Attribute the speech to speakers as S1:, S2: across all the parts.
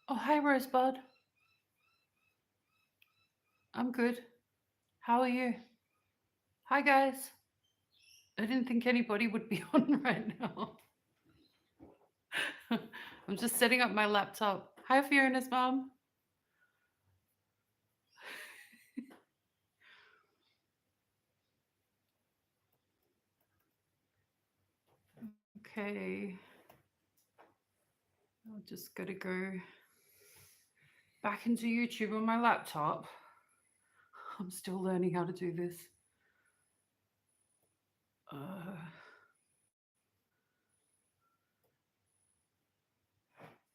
S1: Oh, hi, Rosebud. I'm good. How are you? Hi, guys. I didn't think anybody would be on right now. I'm just setting up my laptop. Hi, Fiona's mom. Okay. I'll just gotta go back into YouTube on my laptop. I'm still learning how to do this. Uh,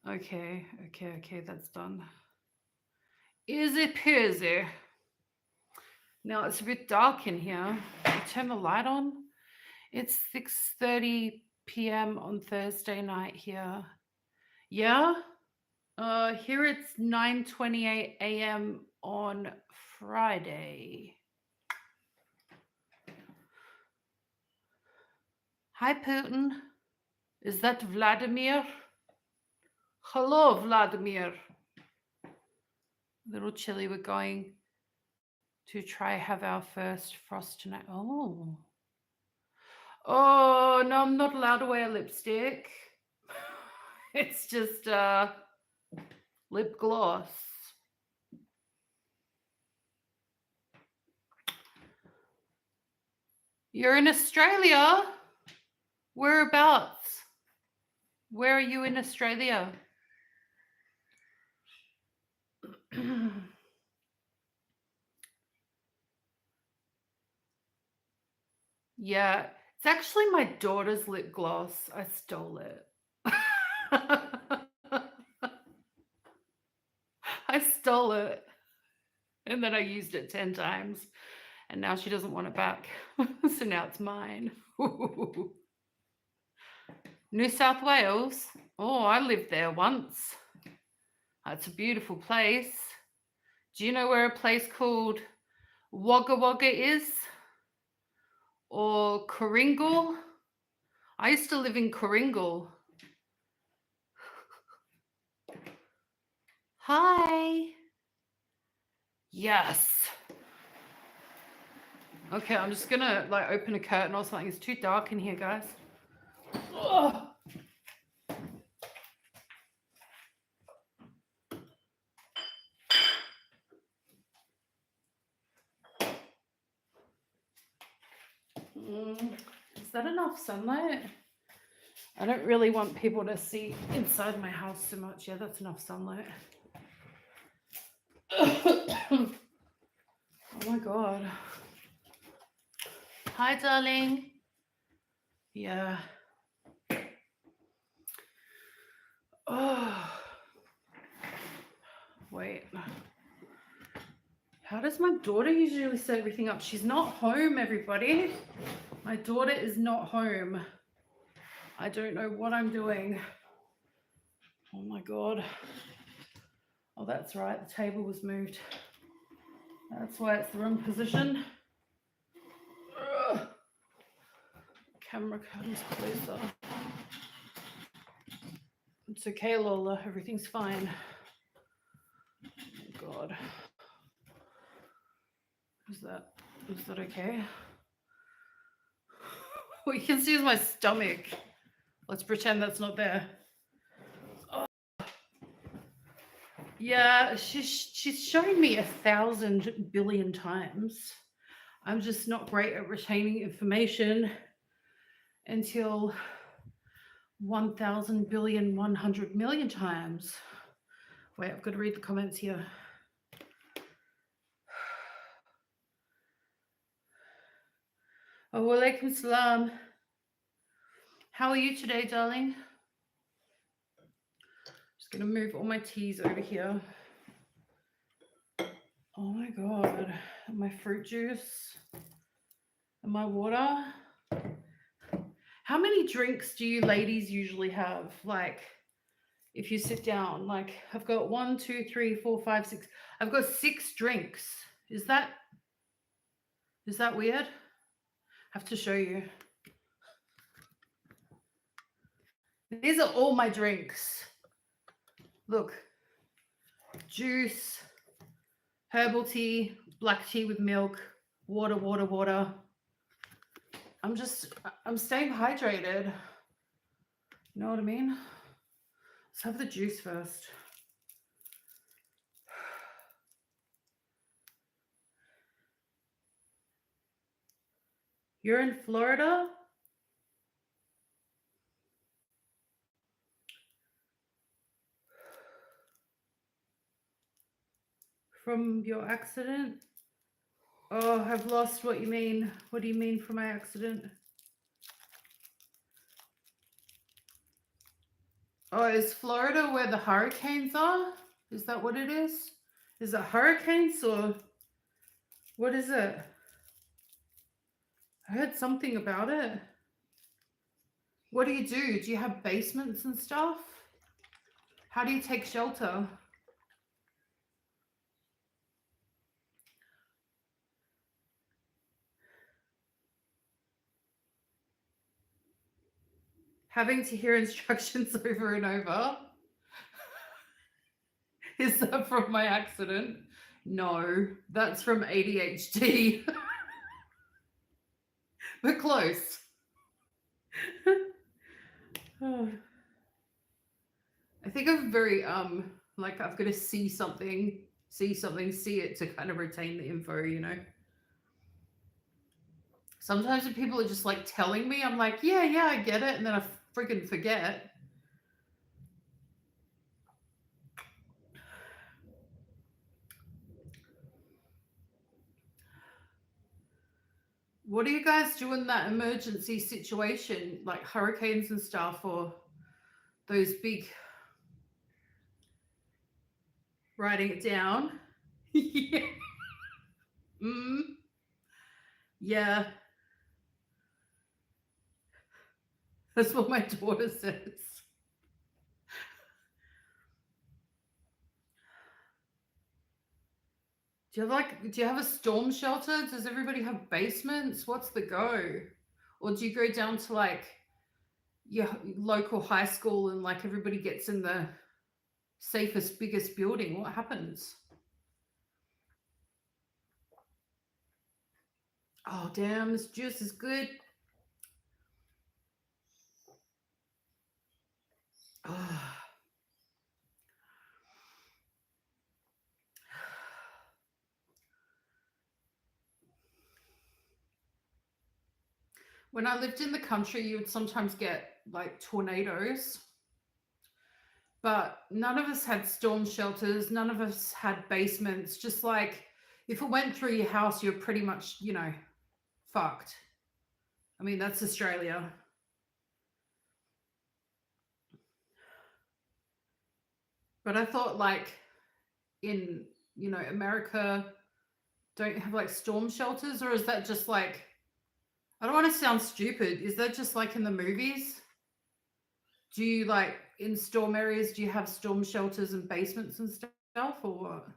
S1: okay, that's done. Easy peasy. Now it's a bit dark in here. I turn the light on. It's 6:30 p.m. on Thursday night here. Yeah. Here it's 9:28 a.m. on Friday. Hi, Putin. Is that Vladimir? Hello, Vladimir. Little chilly. We're going to try have our first frost tonight. Oh. Oh, no, I'm not allowed to wear lipstick. It's just lip gloss. You're in Australia? Whereabouts? Where are you in Australia? Yeah, it's actually my daughter's lip gloss. I stole it. I stole it. And then I used it 10 times. And now she doesn't want it back. So now it's mine. New South Wales? Oh, I lived there once. It's a beautiful place. Do you know where a place called Wagga Wagga is? Or Coringal? I used to live in Coringal. Hi. Yes. Okay, I'm just gonna like open a curtain or something. It's too dark in here, guys. Ugh. Is that enough sunlight? I don't really want people to see inside my house so much. Yeah, that's enough sunlight. Oh my god. Hi, darling. Yeah. Oh. Wait. How does my daughter usually set everything up? She's not home, everybody. My daughter is not home. I don't know what I'm doing. Oh my god. Oh, that's right. The table was moved. That's why it's the wrong position. Ugh. Camera comes closer. It's okay, Lola. Everything's fine. Oh god. Is that okay? What you can see is my stomach. Let's pretend that's not there. Oh. Yeah, she's shown me 1,000 billion times. I'm just not great at retaining information until 1,000 billion 100 million times. Wait, I've got to read the comments here. Oh, walaikum salam. How are you today, darling? Just gonna move all my teas over here. Oh my god. And my fruit juice and my water. How many drinks do you ladies usually have? Like, if you sit down, like I've got 1, 2, 3, 4, 5, 6. I've got 6 drinks. Is that weird? I have to show you. These are all my drinks. Look, juice, herbal tea, black tea with milk, water, water, water. I'm staying hydrated. You know what I mean? Let's have the juice first. You're in Florida? From your accident? Oh, I've lost what you mean. What do you mean from my accident? Oh, is Florida where the hurricanes are? Is that what it is? Is it hurricanes or what is it? I heard something about it. What do? Do you have basements and stuff? How do you take shelter? Having to hear instructions over and over. Is that from my accident? No, that's from ADHD. We're close. Oh. I think I'm very like I've got to see something, see it to kind of retain the info, you know. Sometimes when people are just like telling me, I'm like, yeah, I get it, and then I freaking forget. What do you guys do in that emergency situation, like hurricanes and stuff, or those big? Writing it down. Yeah. Yeah. That's what my daughter says. Do you have a storm shelter? Does everybody have basements? What's the go? Or do you go down to like your local high school and like everybody gets in the safest, biggest building? What happens? Oh, damn, this juice is good. Oh. When I lived in the country, you would sometimes get like tornadoes, but none of us had storm shelters. None of us had basements. Just like if it went through your house, you're pretty much, you know, fucked. I mean, that's Australia. But I thought like in, you know, America don't have like storm shelters, or is that just like, I don't want to sound stupid. Is that just like in the movies? Do you like in storm areas, do you have storm shelters and basements and stuff, or what?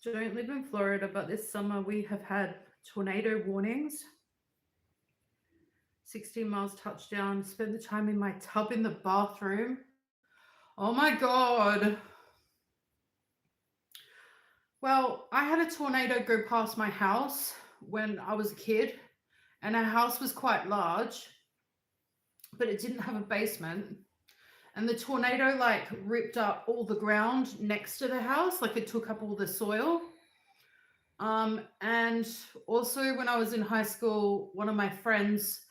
S1: Don't live in Florida, but this summer we have had tornado warnings. 16 miles touchdown. Spend the time in my tub in the bathroom. Oh my God. Well, I had a tornado go past my house when I was a kid, and our house was quite large, but it didn't have a basement. And the tornado like ripped up all the ground next to the house, like it took up all the soil. And also when I was in high school, one of my friends,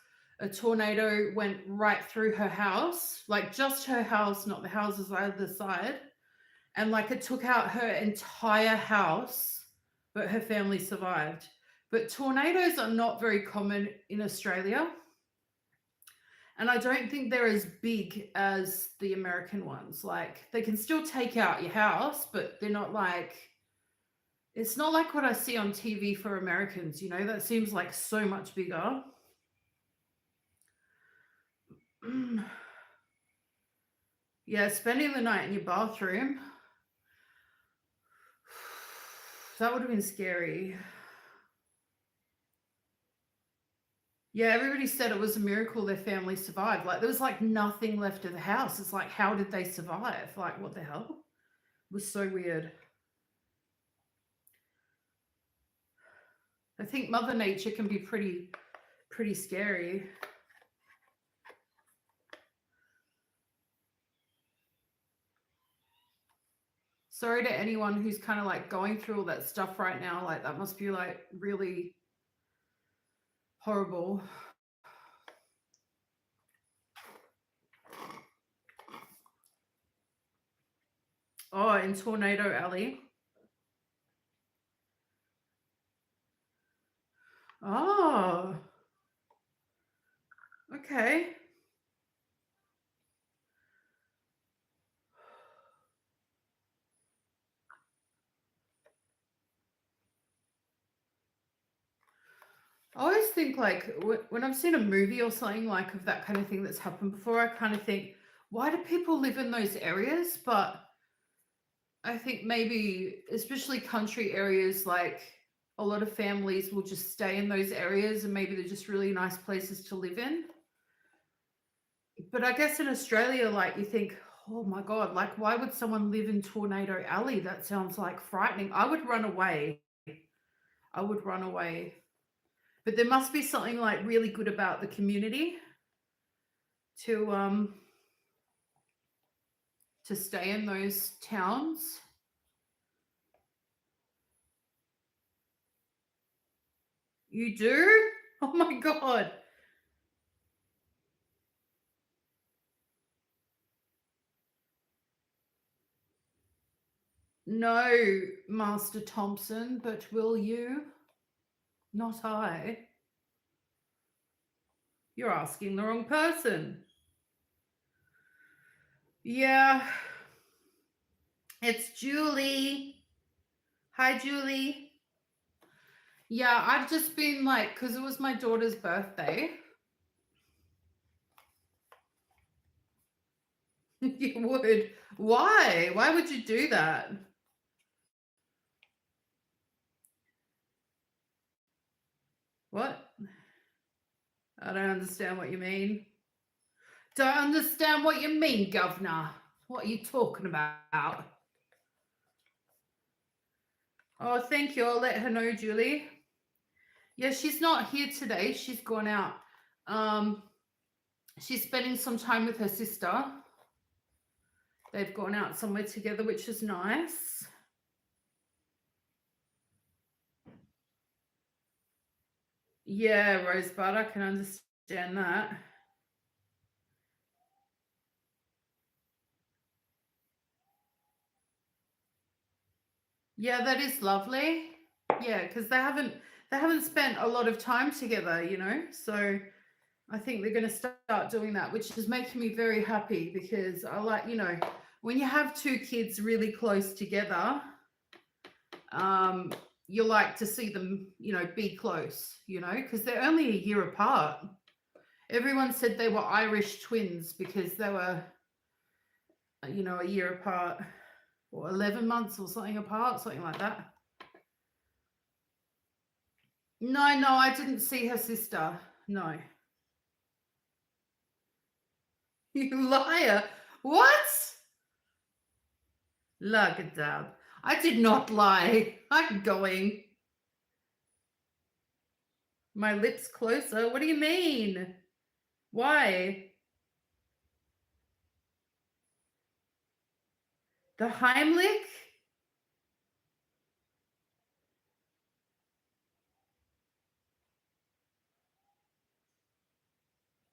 S1: a tornado went right through her house, like just her house, not the houses either side. And like it took out her entire house, but her family survived. But tornadoes are not very common in Australia. And I don't think they're as big as the American ones. Like, they can still take out your house, but they're not like, it's not like what I see on TV for Americans, you know, that seems like so much bigger. Yeah, spending the night in your bathroom, that would have been scary. Yeah, everybody said it was a miracle their family survived. Like, there was like nothing left of the house. It's like, how did they survive? Like, what the hell? It was so weird. I think Mother Nature can be pretty scary. Sorry to anyone who's kind of like going through all that stuff right now. Like, that must be like really horrible. Oh, in Tornado Alley. Oh, okay. I always think like when I've seen a movie or something like of that kind of thing that's happened before, I kind of think, why do people live in those areas? But I think maybe, especially country areas, like a lot of families will just stay in those areas and maybe they're just really nice places to live in. But I guess in Australia, like you think, oh my God, like why would someone live in Tornado Alley? That sounds like frightening. I would run away. I would run away. But there must be something like really good about the community to stay in those towns. You do? Oh my God. No, Master Thompson, but will you? Not I. You're asking the wrong person. Yeah. It's Joolee. Hi, Joolee. Yeah, I've just been like, because it was my daughter's birthday. You would. Why? Why would you do that? What? I don't understand what you mean. Don't understand what you mean, governor. What are you talking about? Oh, thank you. I'll let her know, Joolee. Yeah, she's not here today. She's gone out. She's spending some time with her sister. They've gone out somewhere together, which is nice. Yeah, Rosebud, I can understand that. Yeah, that is lovely. Yeah, because they haven't spent a lot of time together, you know. So I think they're going to start doing that, which is making me very happy because I like, you know, when you have two kids really close together, you like to see them, you know, be close, you know, because they're only a year apart. Everyone said they were Irish twins because they were, you know, a year apart or 11 months or something apart, something like that. No, I didn't see her sister. No. You liar. What? Look at that. I did not lie. I'm going. My lips closer? What do you mean? Why? The Heimlich?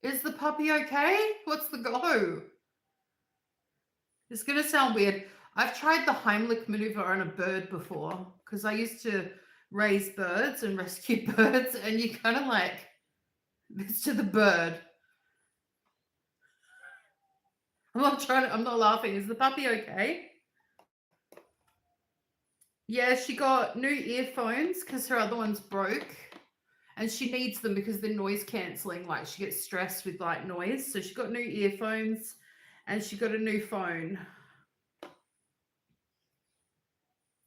S1: Is the puppy okay? What's the go? It's going to sound weird. I've tried the Heimlich maneuver on a bird before because I used to raise birds and rescue birds, and you kind of like this to the bird. I'm not laughing. Is the puppy okay? Yeah, she got new earphones because her other ones broke. And she needs them because they're noise cancelling. Like she gets stressed with like noise. So she got new earphones and she got a new phone.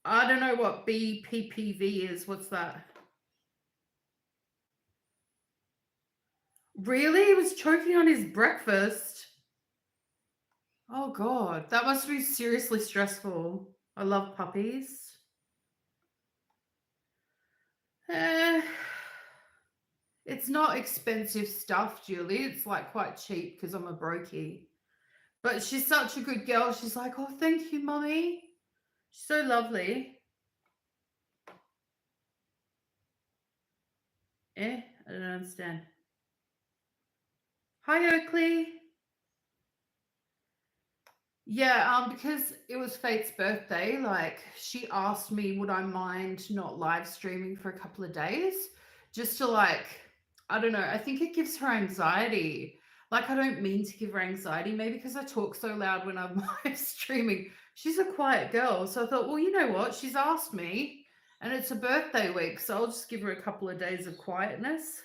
S1: I don't know what BPPV is. What's that? Really? He was choking on his breakfast. Oh God, that must be seriously stressful. I love puppies. It's not expensive stuff, Joolee. It's like quite cheap because I'm a brokey. But she's such a good girl. She's like, oh, thank you, Mummy. She's so lovely. I don't understand. Hi, Oakley. Yeah, because it was Faith's birthday, like she asked me, would I mind not live streaming for a couple of days? Just to like, I don't know, I think it gives her anxiety. Like I don't mean to give her anxiety, maybe because I talk so loud when I'm live streaming. She's a quiet girl. So I thought, well, you know what? She's asked me and it's a birthday week, so I'll just give her a couple of days of quietness.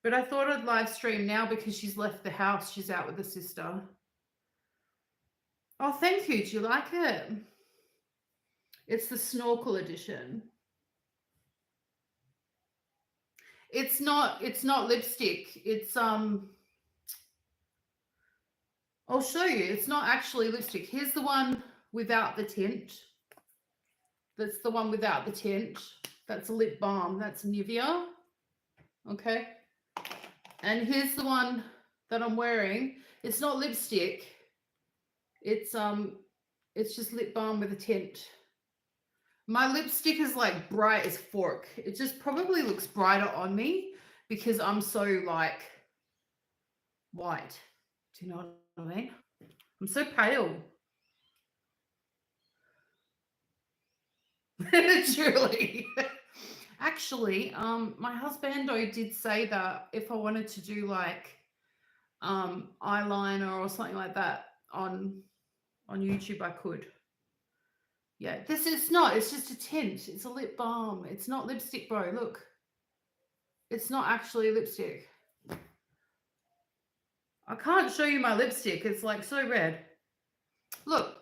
S1: But I thought I'd live stream now because she's left the house. She's out with the sister. Oh, thank you. Do you like it? It's the snorkel edition. It's not lipstick. It's I'll show you. It's not actually lipstick. Here's the one without the tint. That's the one without the tint. That's a lip balm. That's Nivea. Okay. And here's the one that I'm wearing. It's not lipstick. It's just lip balm with a tint. My lipstick is like bright as fork. It just probably looks brighter on me because I'm so like white. Do you know what I mean? I'm so pale. Joolee. Actually, my husband did say that if I wanted to do like eyeliner or something like that on YouTube, I could. Yeah, this is not. It's just a tint. It's a lip balm. It's not lipstick, bro. Look. It's not actually lipstick. I can't show you my lipstick. It's like so red. Look.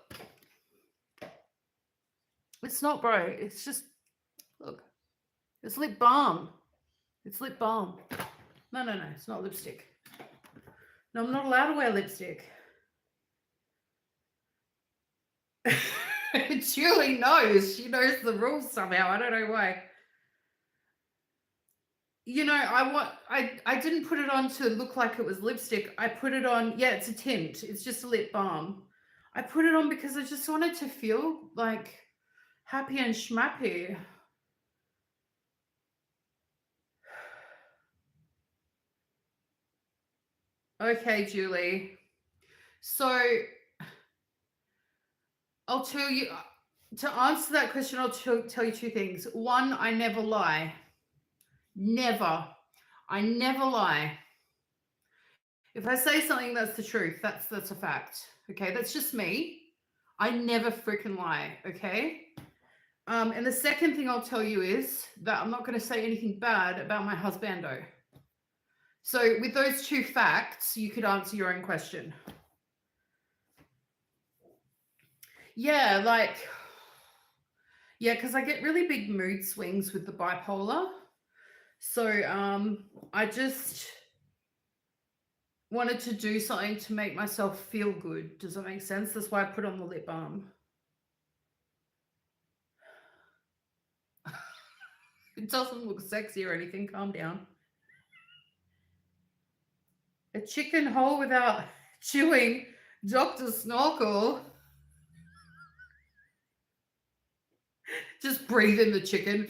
S1: It's not, bro. It's just, look. It's lip balm. It's lip balm. No. It's not lipstick. No, I'm not allowed to wear lipstick. Joolee knows. She knows the rules somehow. I don't know why. You know, I didn't put it on to look like it was lipstick. I put it on, yeah, it's a tint. It's just a lip balm. I put it on because I just wanted to feel like happy and schmappy. Okay, Joolee. So I'll tell you, to answer that question, I'll tell you two things. One, I never lie. Never. I never lie. If I say something, that's the truth. That's a fact. Okay, that's just me. I never freaking lie. Okay. And the second thing I'll tell you is that I'm not going to say anything bad about my husbando. So with those two facts, you could answer your own question. Yeah, like, yeah, because I get really big mood swings with the bipolar. So I just wanted to do something to make myself feel good. Does that make sense? That's why I put on the lip balm. It doesn't look sexy or anything. Calm down. A chicken whole without chewing, Dr. Snorkel. Just breathe in the chicken.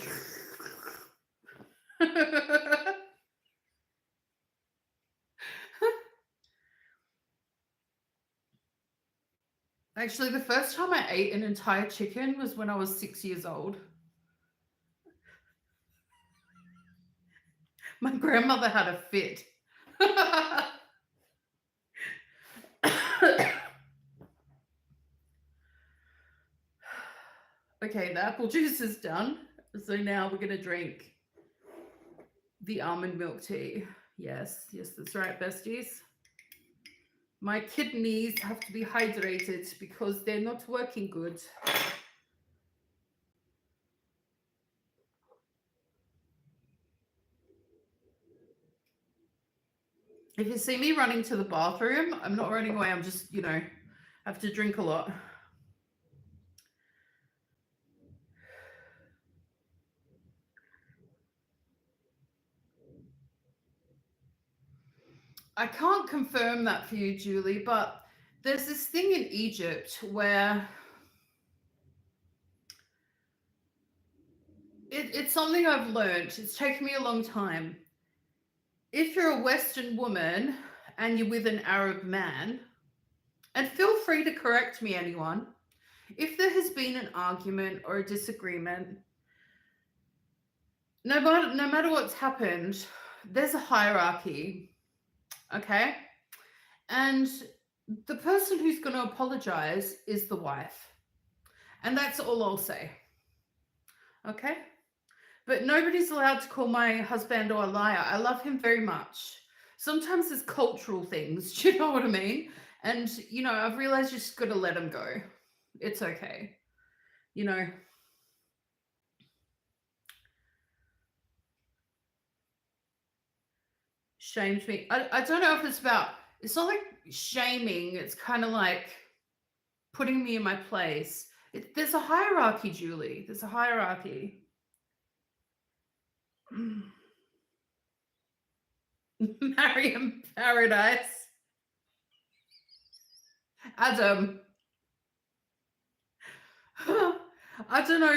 S1: Actually, the first time I ate an entire chicken was when I was 6 years old. My grandmother had a fit. Okay, the apple juice is done. So now we're going to drink the almond milk tea. Yes, that's right, besties. My kidneys have to be hydrated because they're not working good. If you see me running to the bathroom, I'm not running away. I'm just, have to drink a lot. I can't confirm that for you, Joolee, but there's this thing in Egypt where it's something I've learned. It's taken me a long time. If you're a Western woman and you're with an Arab man, and feel free to correct me, anyone, if there has been an argument or a disagreement, no matter what's happened, there's a hierarchy, okay? And the person who's going to apologize is the wife. And that's all I'll say, okay? But nobody's allowed to call my husband or a liar. I love him very much. Sometimes there's cultural things, do you know what I mean? And, I've realized you just got to let him go. It's okay. Shamed me. I don't know if it's not like shaming. It's kind of like putting me in my place. There's a hierarchy, Joolee. There's a hierarchy. Maryam Paradise. Adam. I don't know,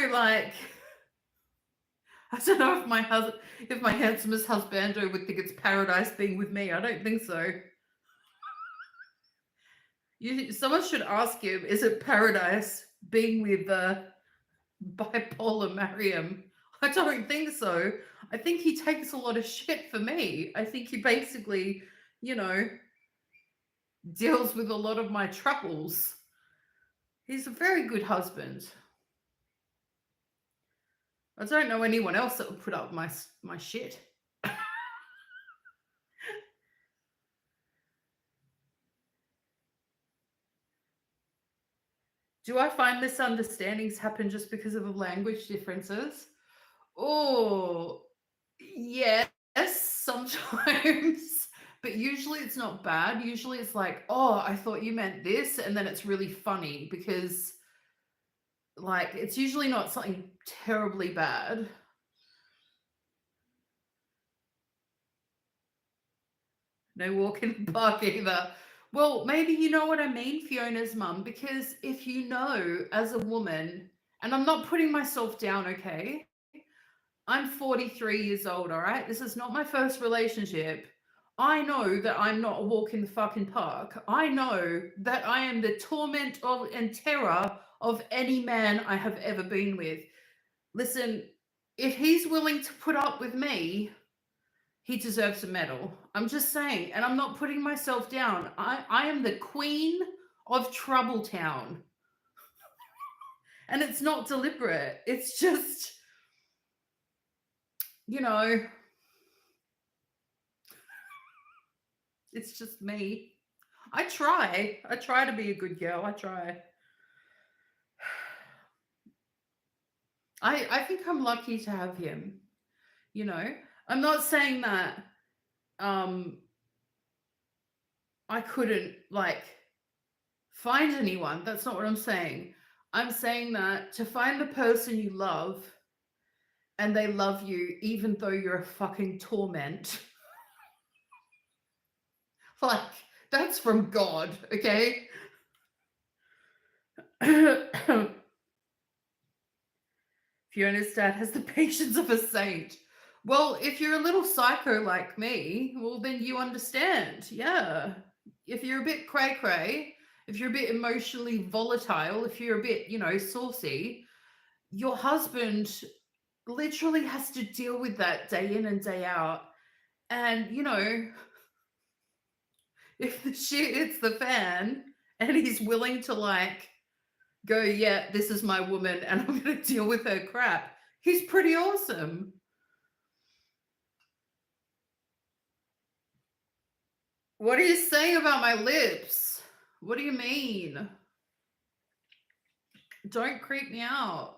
S1: I don't know if my handsomest husbando would think it's paradise being with me. I don't think so. Someone should ask him, is it paradise being with bipolar Maryam? I don't think so. I think he takes a lot of shit for me. I think he basically, deals with a lot of my troubles. He's a very good husband. I don't know anyone else that would put up my shit. Do I find misunderstandings happen just because of the language differences? Oh, yes, sometimes. But usually it's not bad. Usually it's like, oh, I thought you meant this. And then it's really funny because, it's usually not something terribly bad. No walk in the park either. Well, maybe you know what I mean, Fiona's mum, because if you know as a woman, and I'm not putting myself down, okay? I'm 43 years old, all right? This is not my first relationship. I know that I'm not a walk in the fucking park. I know that I am the torment and terror of any man I have ever been with. Listen, if he's willing to put up with me, he deserves a medal. I'm just saying, and I'm not putting myself down. I am the queen of Trouble Town. And it's not deliberate. It's just, it's just me. I try to be a good girl. I try. I think I'm lucky to have him. I'm not saying that I couldn't find anyone. That's not what I'm saying. I'm saying that to find the person you love and they love you even though you're a fucking torment, that's from God, okay? Fiona's dad has the patience of a saint. Well, if you're a little psycho like me, well, then you understand. Yeah. If you're a bit cray-cray, if you're a bit emotionally volatile, if you're a bit, saucy, your husband literally has to deal with that day in and day out. And, you know, if the shit hits the fan and he's willing to like go, yeah, this is my woman and I'm going to deal with her crap, he's pretty awesome. What are you saying about my lips? What do you mean? Don't creep me out.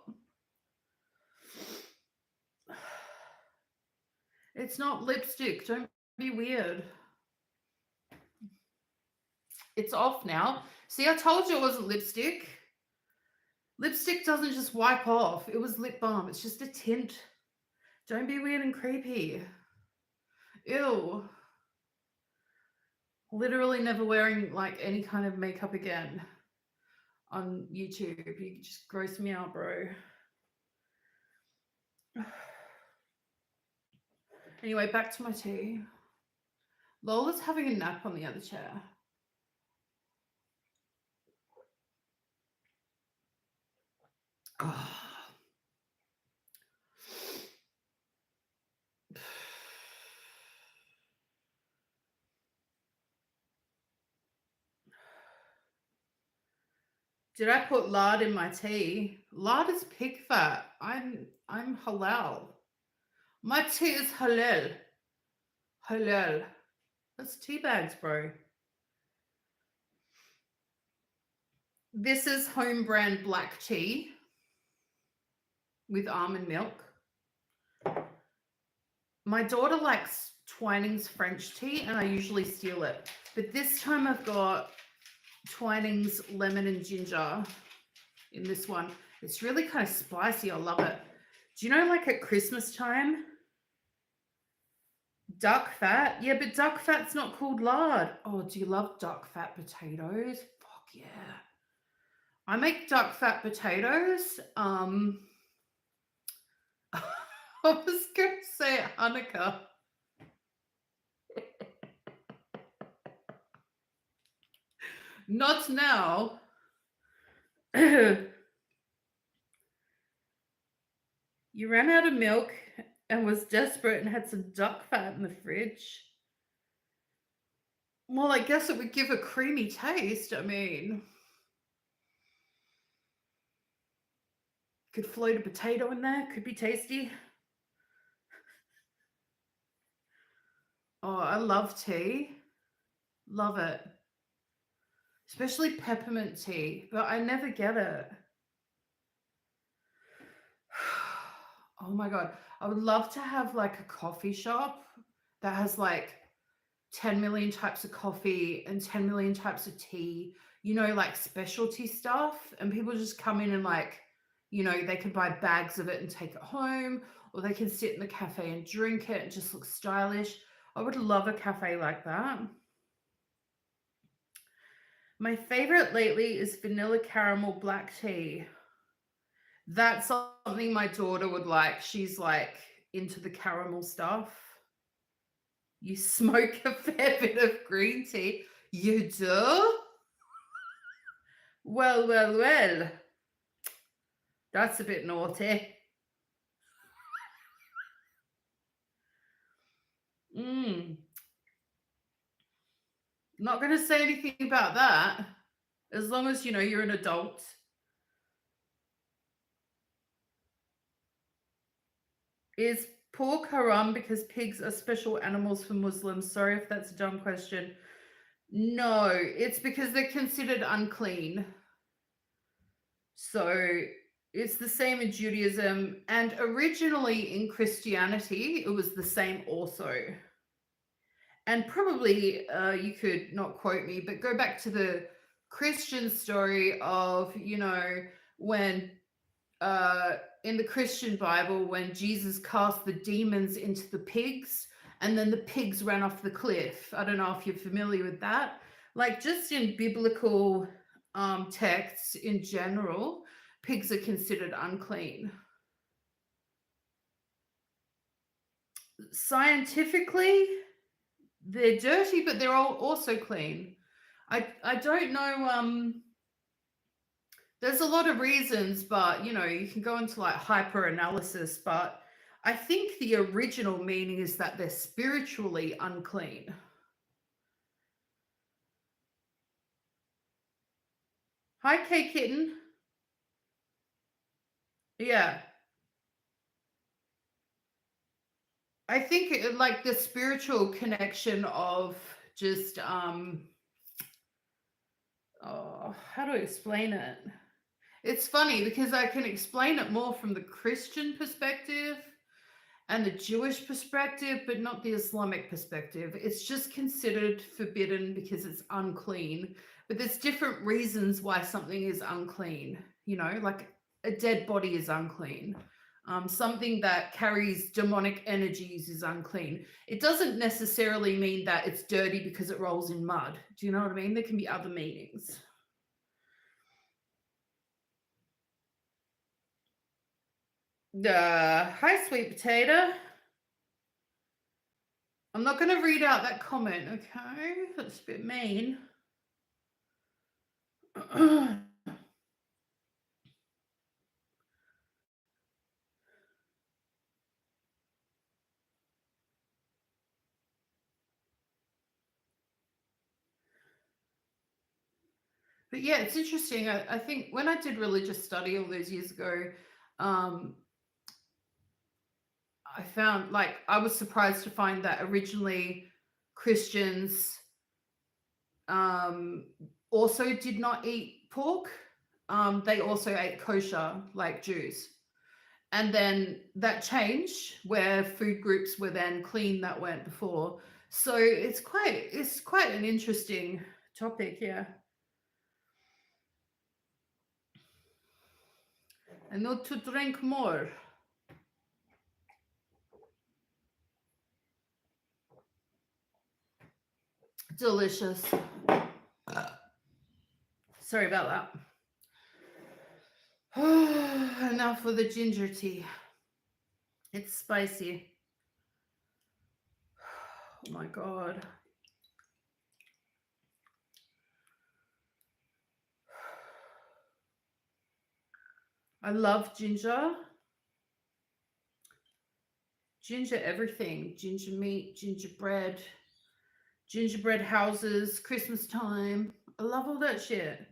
S1: It's not lipstick. Don't be weird. It's off now. See, I told you it wasn't lipstick. Lipstick doesn't just wipe off. It was lip balm. It's just a tint. Don't be weird and creepy. Ew. Literally never wearing like any kind of makeup again on YouTube. You just gross me out, bro. Anyway, back to my tea. Lola's having a nap on the other chair. Oh. Did I put lard in my tea? Lard is pig fat. I'm halal. My tea is halal. Halal. That's tea bags, bro. This is home brand black tea with almond milk. My daughter likes Twinings French tea and I usually steal it. But this time I've got Twinings lemon and ginger in this one. It's really kind of spicy. I love it. Do you know, like at Christmas time, duck fat? Yeah, but duck fat's not called lard. Oh, do you love duck fat potatoes? Fuck yeah. I make duck fat potatoes. I was going to say at Hanukkah. Not now. You ran out of milk and was desperate and had some duck fat in the fridge. Well, I guess it would give a creamy taste. I mean, could float a potato in there. Could be tasty. Oh, I love tea. Love it. Especially peppermint tea, but I never get it. Oh my God. I would love to have like a coffee shop that has like 10 million types of coffee and 10 million types of tea, you know, like specialty stuff. And people just come in and like, you know, they can buy bags of it and take it home, or they can sit in the cafe and drink it and just look stylish. I would love a cafe like that. My favorite lately is vanilla caramel black tea. That's something my daughter would like. She's like into the caramel stuff. You smoke a fair bit of green tea. You do? Well, well, well. That's a bit naughty. Not going to say anything about that. As long as, you know, you're an adult. Is pork haram because pigs are special animals for Muslims? Sorry if that's a dumb question. No, it's because they're considered unclean. So it's the same in Judaism, and originally in Christianity, it was the same also. And probably you could not quote me, but go back to the Christian story of, you know, when in the Christian Bible, when Jesus cast the demons into the pigs and then the pigs ran off the cliff. I don't know if you're familiar with that. Like just in biblical texts in general, pigs are considered unclean. Scientifically, they're dirty, but they're all also clean. I don't know. There's a lot of reasons, but you know, you can go into like hyper analysis, but I think the original meaning is that they're spiritually unclean. Hi, K Kitten. Yeah. I think like the spiritual connection of just oh, how do I explain it? It's funny because I can explain it more from the Christian perspective and the Jewish perspective, but not the Islamic perspective. It's just considered forbidden because it's unclean. But there's different reasons why something is unclean. You know, like a dead body is unclean. Something that carries demonic energies is unclean. It doesn't necessarily mean that it's dirty because it rolls in mud. Do you know what I mean? There can be other meanings. Hi, sweet potato. I'm not going to read out that comment, okay? That's a bit mean. But yeah, it's interesting. I think when I did religious study all those years ago, I found like I was surprised to find that originally Christians also did not eat pork. They also ate kosher like Jews. And then that changed where food groups were then clean that weren't before. So it's quite an interesting topic, yeah. And not to drink more. Delicious. Sorry about that. Enough with the ginger tea. It's spicy. Oh my god. I love ginger. Ginger everything. Ginger meat, gingerbread houses, Christmas time. I love all that shit.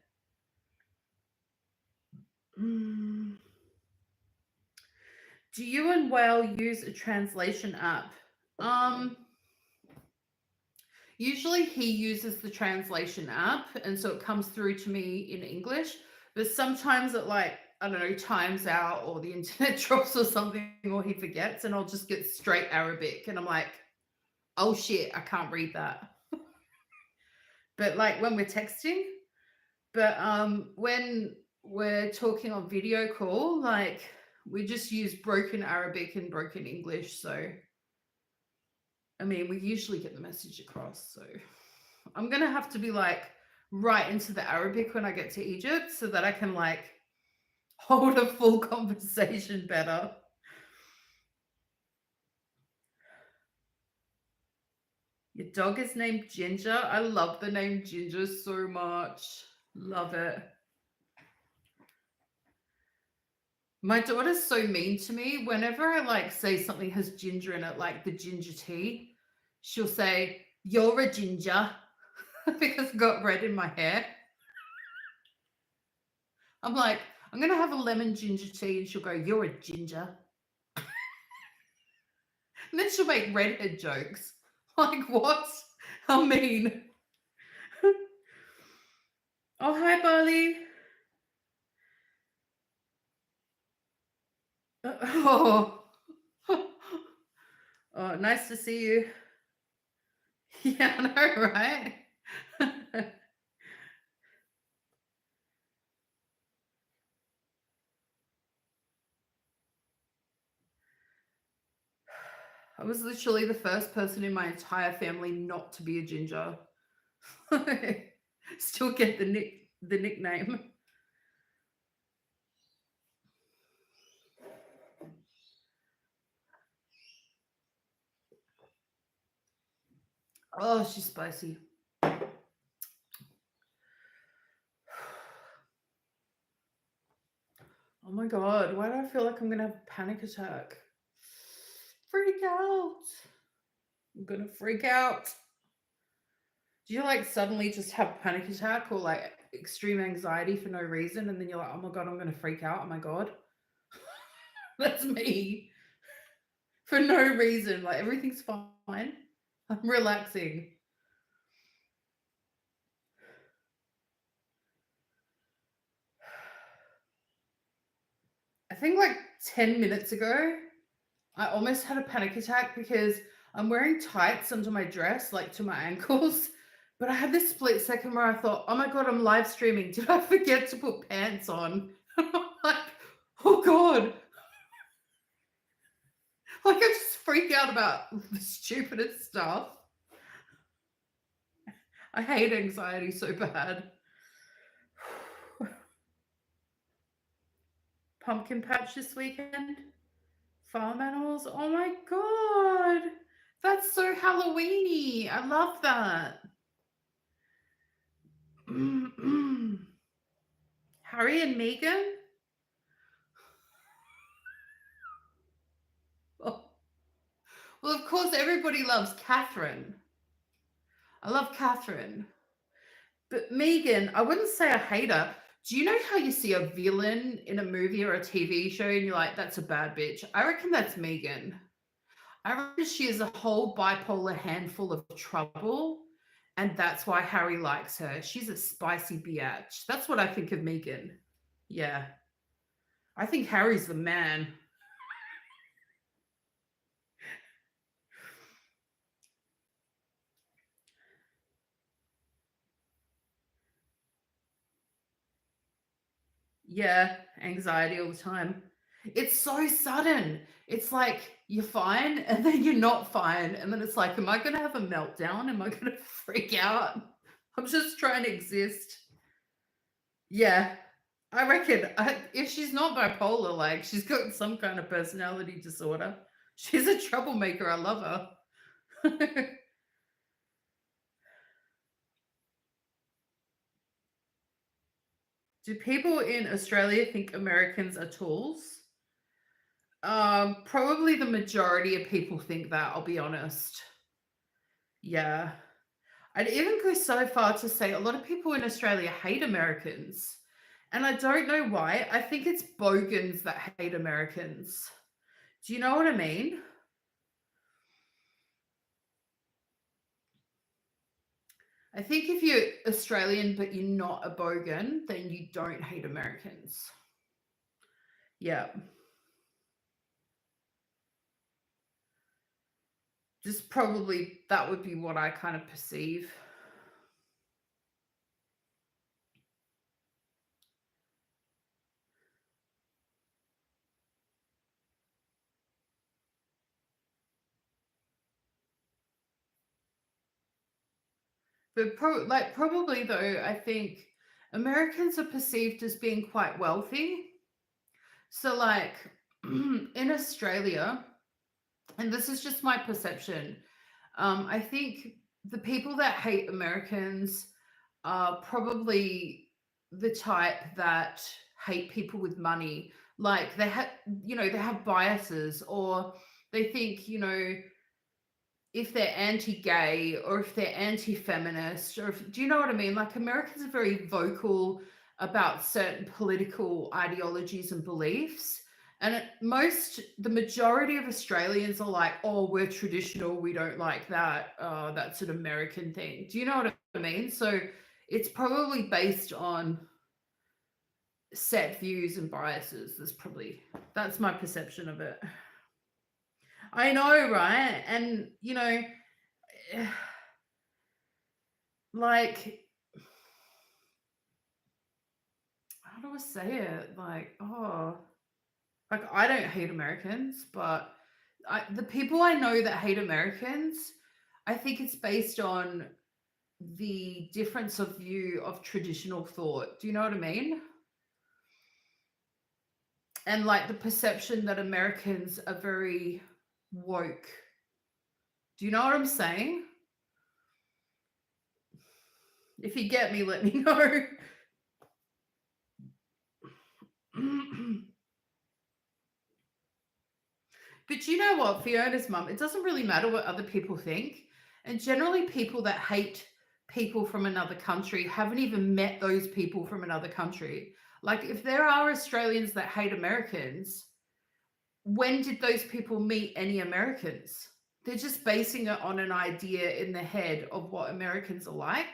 S1: Mm. Do you and Whale use a translation app? Usually he uses the translation app, and so it comes through to me in English. But sometimes it like, I don't know, times out or the internet drops or something, or he forgets, and I'll just get straight Arabic, and I'm like, oh shit, I can't read that. But like when we're texting, but when we're talking on video call, like we just use broken Arabic and broken English. So I mean, we usually get the message across. So I'm gonna have to be like right into the Arabic when I get to Egypt so that I can like hold a full conversation better. Your dog is named Ginger. I love the name Ginger so much. Love it. My daughter's so mean to me. Whenever I like say something has ginger in it, like the ginger tea, she'll say, "You're a ginger," because I got red in my hair. I'm like, I'm gonna have a lemon ginger tea, and she'll go, "You're a ginger." And then she'll make redhead jokes. Like, what? How mean. Oh, hi, Barley. Oh. Oh, nice to see you. Yeah, I know, right? I was literally the first person in my entire family not to be a ginger. Still get the nickname. Oh, she's spicy. Oh my god, why do I feel like I'm gonna have a panic attack? freak out. I'm gonna freak out. Do you like suddenly just have panic attack or like extreme anxiety for no reason, and then you're like, oh my god, I'm gonna freak out. Oh my god. That's me. For no reason. Like everything's fine. I'm relaxing. I think like 10 minutes ago, I almost had a panic attack because I'm wearing tights under my dress, like to my ankles. But I had this split second where I thought, oh my God, I'm live streaming. Did I forget to put pants on? I'm like, oh God. Like I just freak out about the stupidest stuff. I hate anxiety so bad. Pumpkin patch this weekend. Farm animals. Oh my God. That's so Halloweeny. I love that. Harry and Meghan? Oh. Well, of course, everybody loves Catherine. I love Catherine. But Meghan, I wouldn't say I hate her. Do you know how you see a villain in a movie or a TV show and you're like, that's a bad bitch? I reckon that's Meghan. I reckon she is a whole bipolar handful of trouble. And that's why Harry likes her. She's a spicy biatch. That's what I think of Meghan. Yeah. I think Harry's the man. Yeah, anxiety all the time. It's so sudden. It's like you're fine and then you're not fine. And then it's like, am I going to have a meltdown? Am I going to freak out? I'm just trying to exist. Yeah, I reckon if she's not bipolar, like she's got some kind of personality disorder. She's a troublemaker. I love her. Do people in Australia think Americans are tools? Probably the majority of people think that, I'll be honest. Yeah. I'd even go so far to say a lot of people in Australia hate Americans. And I don't know why. I think it's bogans that hate Americans. Do you know what I mean? I think if you're Australian but you're not a bogan, then you don't hate Americans. Yeah. Just probably that would be what I kind of perceive. But probably though, I think Americans are perceived as being quite wealthy. So like in Australia, and this is just my perception, I think the people that hate Americans are probably the type that hate people with money. Like they have, they have biases, or they think, if they're anti-gay or if they're anti-feminist, or do you know what I mean? Like Americans are very vocal about certain political ideologies and beliefs. And the majority of Australians are like, oh, we're traditional. We don't like that. That's an American thing. Do you know what I mean? So it's probably based on set views and biases. That's my perception of it. I know, right? And, like, how do I say it? Like, I don't hate Americans, but the people I know that hate Americans, I think it's based on the difference of view of traditional thought. Do you know what I mean? And like the perception that Americans are very woke. Do you know what I'm saying? If you get me, let me know. But you know what, Fiona's mum, it doesn't really matter what other people think. And generally, people that hate people from another country haven't even met those people from another country. Like, if there are Australians that hate Americans, when did those people meet any Americans? They're just basing it on an idea in the head of what Americans are like.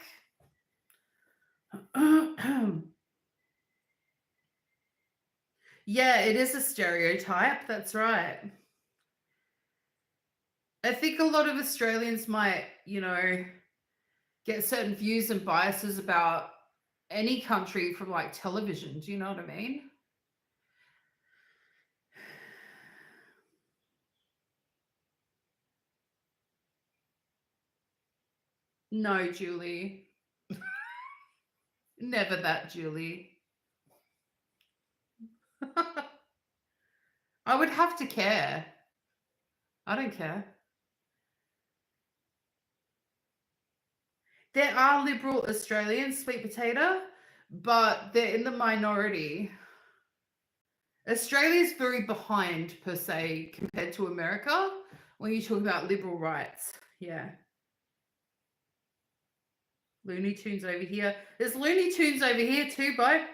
S1: Yeah, it is a stereotype. That's right. I think a lot of Australians might, get certain views and biases about any country from like television. Do you know what I mean? No, Joolee. Never that, Joolee. I would have to care. I don't care. There are liberal Australians, sweet potato, but they're in the minority. Australia's very behind, per se, compared to America when you talk about liberal rights. Yeah. Looney Tunes over here. There's Looney Tunes over here too, bro.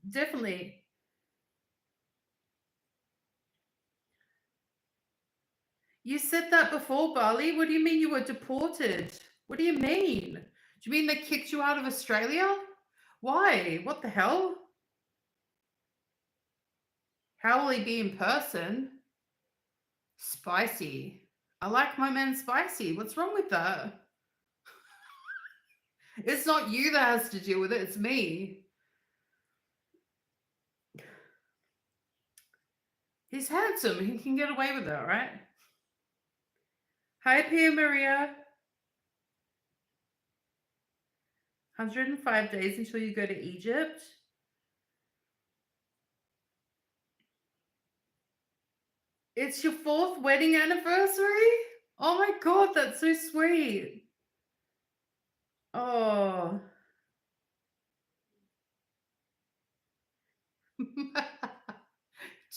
S1: Definitely. You said that before, Bali. What do you mean you were deported? What do you mean? Do you mean they kicked you out of Australia? Why? What the hell? How will he be in person? Spicy. I like my man spicy. What's wrong with that? It's not you that has to deal with it. It's me. He's handsome. He can get away with it, right? Hi, Pia Maria. 105 days until you go to Egypt. It's your 4th wedding anniversary? Oh my God, that's so sweet. Oh.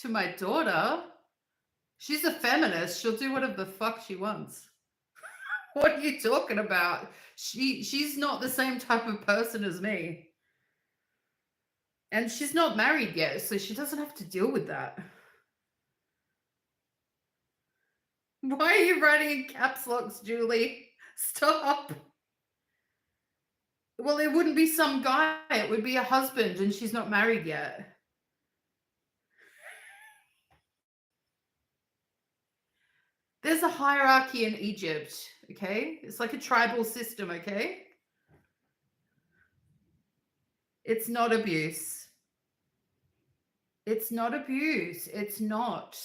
S1: To my daughter? She's a feminist. She'll do whatever the fuck she wants. What are you talking about? She's not the same type of person as me. And she's not married yet, so she doesn't have to deal with that. Why are you writing in caps locks, Joolee? Stop. Well, it wouldn't be some guy. It would be a husband, and she's not married yet. There's a hierarchy in Egypt, okay? It's like a tribal system, okay? It's not abuse. It's not abuse. It's not.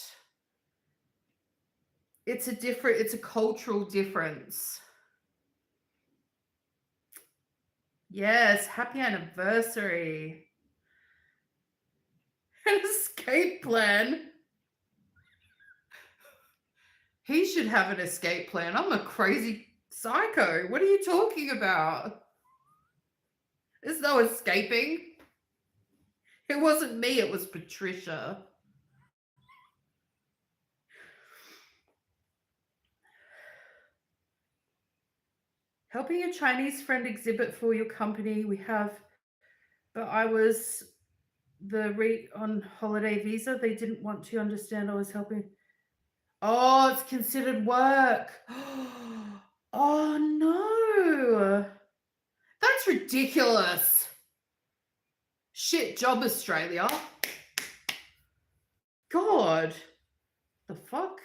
S1: It's a cultural difference. Yes, happy anniversary. An escape plan. He should have an escape plan. I'm a crazy psycho. What are you talking about? There's no escaping. It wasn't me, it was Patricia. Helping a Chinese friend exhibit for your company. We have, but I was on holiday visa. They didn't want to understand I was helping. Oh, it's considered work. Oh no. That's ridiculous. Shit job, Australia. God. The fuck?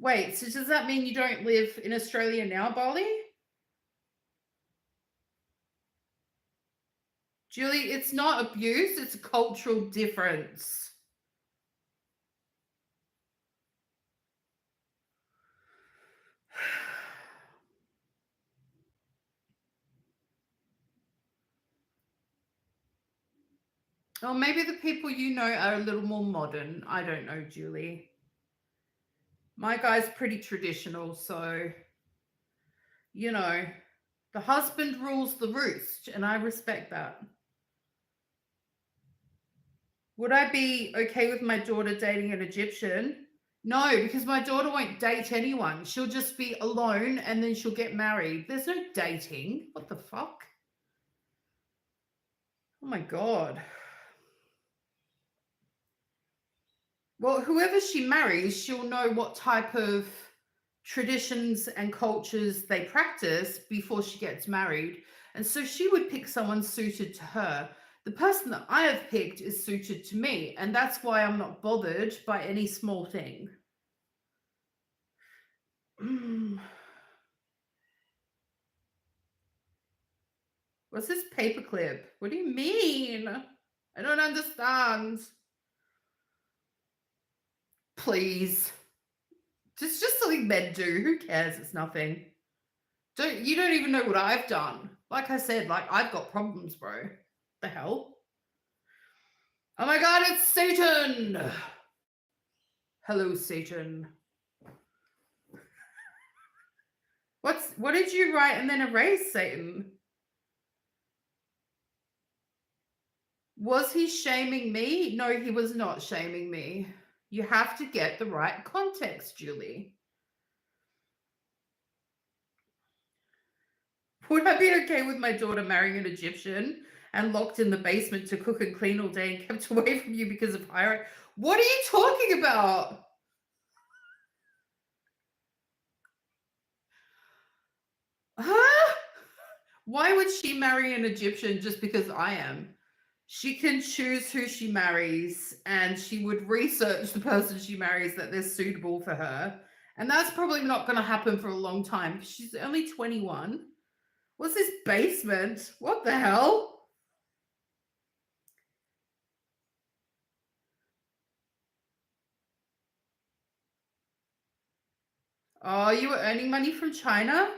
S1: Wait, so does that mean you don't live in Australia now, Bali? Joolee, it's not abuse, it's a cultural difference. Or maybe the people you know are a little more modern. I don't know, Joolee. My guy's pretty traditional, so, the husband rules the roost, and I respect that. Would I be okay with my daughter dating an Egyptian? No, because my daughter won't date anyone. She'll just be alone and then she'll get married. There's no dating. What the fuck? Oh my God. Well, whoever she marries, she'll know what type of traditions and cultures they practice before she gets married. And so she would pick someone suited to her. The person that I have picked is suited to me. And that's why I'm not bothered by any small thing. What's this paperclip? What do you mean? I don't understand. Please. It's just something men do. Who cares? It's nothing. You don't even know what I've done. Like I said, like I've got problems, bro. The hell? Oh my God, it's Satan. Hello, Satan. What did you write and then erase, Satan? Was he shaming me? No, he was not shaming me. You have to get the right context, Joolee. Would I be okay with my daughter marrying an Egyptian and locked in the basement to cook and clean all day and kept away from you because of high? What are you talking about? Huh? Why would she marry an Egyptian just because I am? She can choose who she marries, and she would research the person she marries that they're suitable for her. And that's probably not going to happen for a long time. She's only 21. What's this basement? What the hell? Oh, you were earning money from China?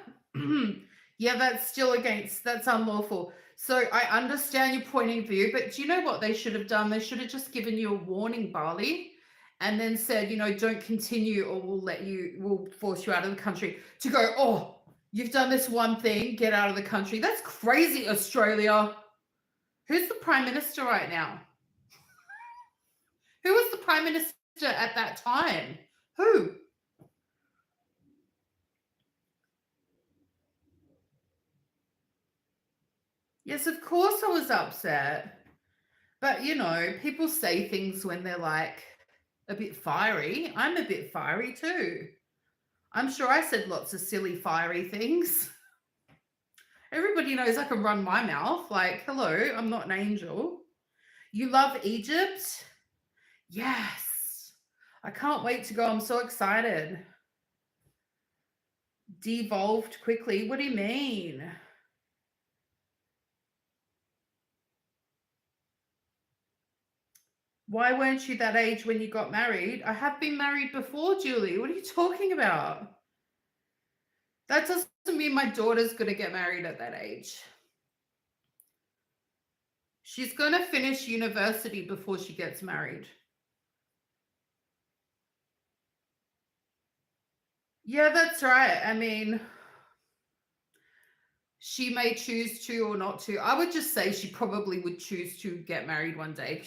S1: Yeah, that's unlawful. So I understand your point of view, but do you know what they should have done? They should have just given you a warning, Bali, and then said, don't continue or we'll force you out of the country. To go, oh, you've done this one thing, get out of the country. That's crazy, Australia. Who's the Prime Minister right now? Who was the Prime Minister at that time? Who? Yes, of course I was upset. But, people say things when they're like a bit fiery. I'm a bit fiery too. I'm sure I said lots of silly, fiery things. Everybody knows I can run my mouth. Like, hello, I'm not an angel. You love Egypt? Yes. I can't wait to go. I'm so excited. Devolved quickly. What do you mean? Why weren't you that age when you got married? I have been married before, Joolee. What are you talking about? That doesn't mean my daughter's going to get married at that age. She's going to finish university before she gets married. Yeah, that's right. I mean, she may choose to or not to. I would just say she probably would choose to get married one day.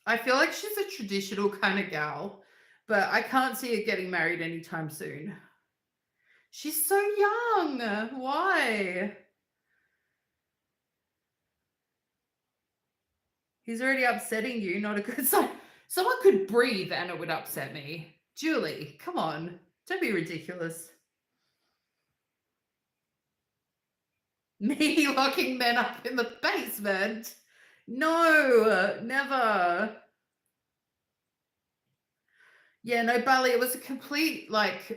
S1: I feel like she's a traditional kind of gal, but I can't see her getting married anytime soon. She's so young. Why? He's already upsetting you. Not a good sign. Someone could breathe and it would upset me. Joolee, come on. Don't be ridiculous. Me locking men up in the basement? No, never. Yeah, no, Bali, it was a complete,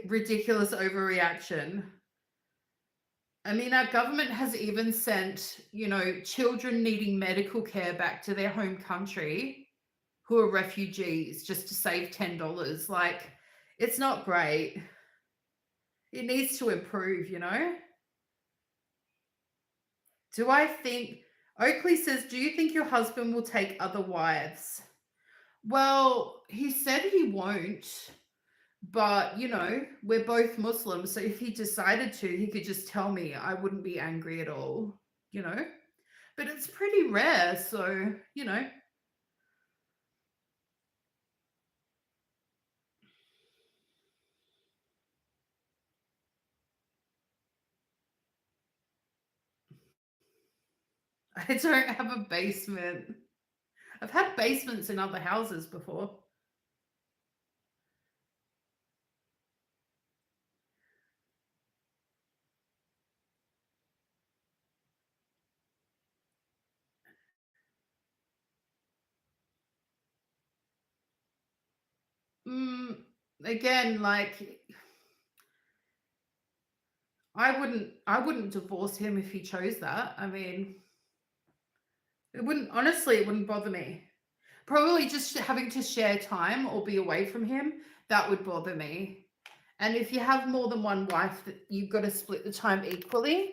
S1: ridiculous overreaction. I mean, our government has even sent, children needing medical care back to their home country who are refugees just to save $10. Like, it's not great. It needs to improve, Do I think, Oakley says, do you think your husband will take other wives? Well, he said he won't, but, we're both Muslims. So if he decided to, he could just tell me. I wouldn't be angry at all, But it's pretty rare. So, I don't have a basement. I've had basements in other houses before. Mm, again, like I wouldn't divorce him if he chose that. I mean, it wouldn't bother me. Probably just having to share time or be away from him, that would bother me. And if you have more than one wife, that you've got to split the time equally.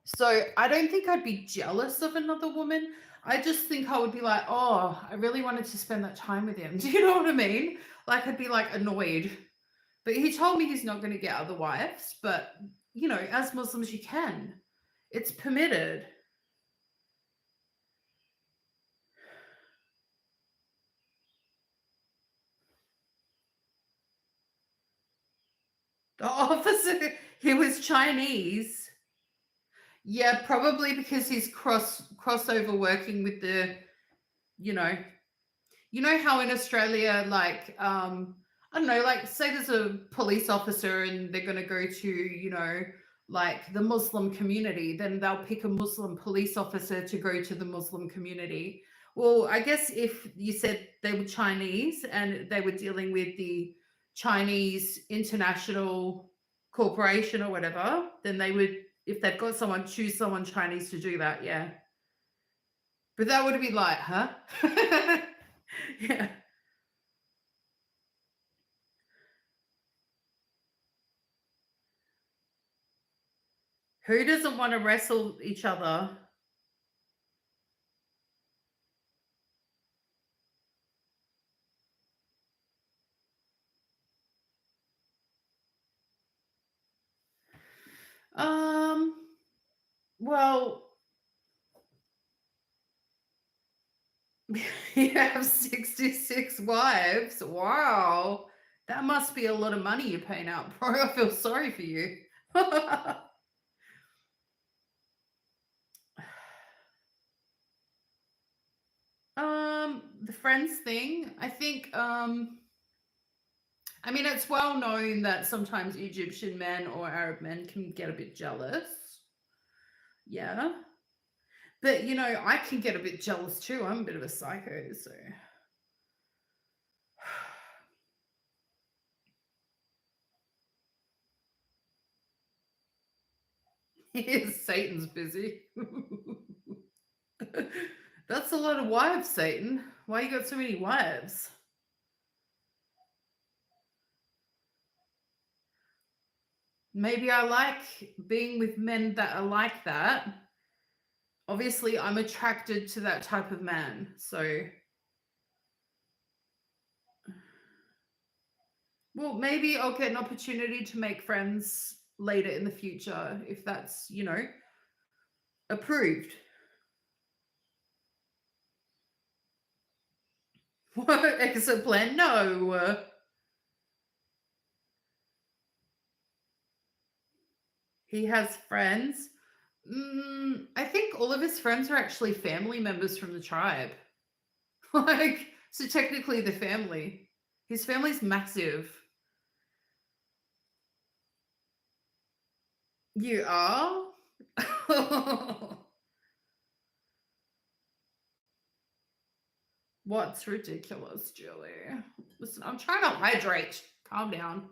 S1: So I don't think I'd be jealous of another woman. I just think I would be like, oh, I really wanted to spend that time with him. Do you know what I mean? Like I'd be like annoyed. But he told me he's not going to get other wives. But, you know, as Muslims, you can. It's permitted. The officer, he was Chinese. Yeah, probably because he's crossover working with the, you know, how in Australia, like, I don't know, like say there's a police officer and they're gonna go to, like the Muslim community, then they'll pick a Muslim police officer to go to the Muslim community. Well, I guess if you said they were Chinese and they were dealing with the Chinese International Corporation or whatever, then they would, if they've got someone, choose someone Chinese to do that, yeah. But that would be like, huh? Yeah. Who doesn't want to wrestle each other? Um, well, you have 66 wives. Wow. That must be a lot of money you're paying out, bro. I feel sorry for you. The friends thing, I think, I mean, it's well known that sometimes Egyptian men or Arab men can get a bit jealous. Yeah. But, I can get a bit jealous too. I'm a bit of a psycho, so. Satan's busy. That's a lot of wives, Satan. Why you got so many wives? Maybe I like being with men that are like that. Obviously, I'm attracted to that type of man. So, well, maybe I'll get an opportunity to make friends later in the future if that's, approved. What exit plan? No. He has friends. I think all of his friends are actually family members from the tribe. Like, so technically the family. His family's massive. You are? What's ridiculous, Joolee? Listen, I'm trying to hydrate. Calm down.